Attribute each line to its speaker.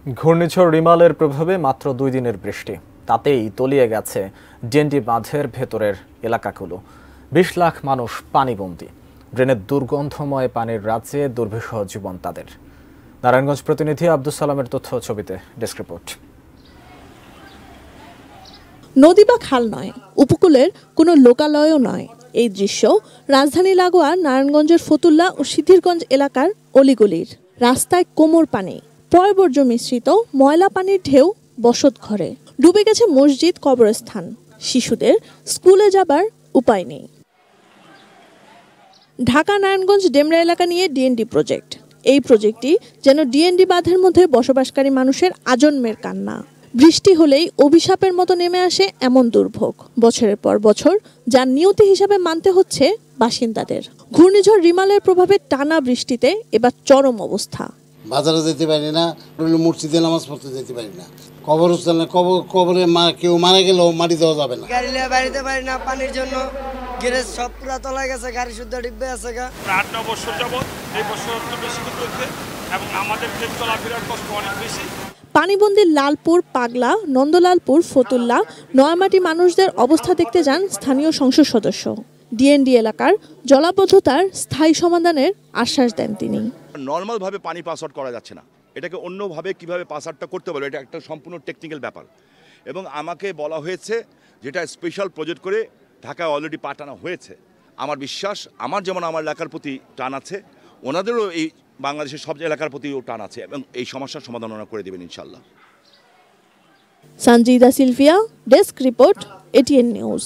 Speaker 1: ঘূর্ণিঝড় রিমালের প্রভাবে মাত্র 2 দিনের বৃষ্টি, তাতেই তলিয়ে গেছে ডিএনডি বাঁধের ভেতরের এলাকাগুলো। 20 লাখ মানুষ পানিবন্দী। ড্রেনের দুর্গন্ধময় পানির রাজ্যে দুর্বিষহ জীবন তাদের। নারায়ণগঞ্জ প্রতিনিধি আব্দুল সালামের তথ্য ছবিতে ডেস্ক রিপোর্ট।
Speaker 2: নদী বা খাল নয়, উপকূলের কোনো লোকালয়ও নয়। এই দৃশ্য রাজধানী লাগোয়া নারায়ণগঞ্জের ফতুল্লা ও সিদ্ধিরগঞ্জ এলাকার অলিগলির। রাস্তায় কোমর পানি, পয়বর্জ্য মিশ্রিত ময়লা পানির ঢেউ বসত ঘরে। ডুবে গেছে মসজিদ, কবরস্থান। শিশুদের স্কুলে যাবার উপায় নেই। ঢাকা নারায়ণগঞ্জ ডেমরা এলাকা নিয়ে ডিএনডি প্রজেক্ট। এই প্রজেক্টটি যেন ডিএনডি বাঁধের মধ্যে বসবাসকারী মানুষের আজন্মের কান্না। বৃষ্টি হলেই অভিশাপের মতো নেমে আসে এমন দুর্ভোগ। বছরের পর বছর যার নিয়তি হিসাবে মানতে হচ্ছে বাসিন্দাদের। ঘূর্ণিঝড় রিমালের প্রভাবে টানা বৃষ্টিতে এবার চরম অবস্থা।
Speaker 3: বাজারে যেতে পারি না, মসজিদে নামাজ পড়তে যেতে পারি না, কবরস্থানে কবরে কেউ মারা গেলেও মাটি দেওয়া যাবে না।
Speaker 4: গাড়ি নিয়ে বাড়িতে পারি না, পানির জন্য গ্যারেজ সব পুরা তলায় গেছে, গাড়ি শুদ্ধ ডিব্বে আছে।
Speaker 5: 8-9 বছর যাবত এই বছর একটু বেশি করতে এবং আমাদের ট্রেন চলাফেরার কষ্ট অনেক বেশি।
Speaker 2: পানিবন্দী লালপুর, পাগলা, নন্দলালপুর, ফতুল্লা, নয়ামাটি মানুষদের অবস্থা দেখতে যান স্থানীয় সংসদ সদস্য। ডিএনডি এলাকার জলাবদ্ধতার স্থায়ী সমাধানের আশ্বাস দেন তিনি।
Speaker 6: নর্মালভাবে পানি পাস আউট করা যাচ্ছে না, এটাকে অন্যভাবে কিভাবে পাস আউটটা করতে পারবে, এটা একটা সম্পূর্ণ টেকনিক্যাল ব্যাপার। এবং আমাকে বলা হয়েছে যেটা স্পেশাল প্রজেক্ট করে ঢাকায় অলরেডি পাঠানো হয়েছে। আমার বিশ্বাস, আমার যেমন আমার এলাকার প্রতি টান আছে, ওনাদেরও এই বাংলাদেশের সব এলাকার প্রতিও টান আছে এবং এই সমস্যার সমাধান ওনারা করে দেবেন ইনশাল্লাহ।
Speaker 2: Sanjida Sylvia, desk report, ATN news.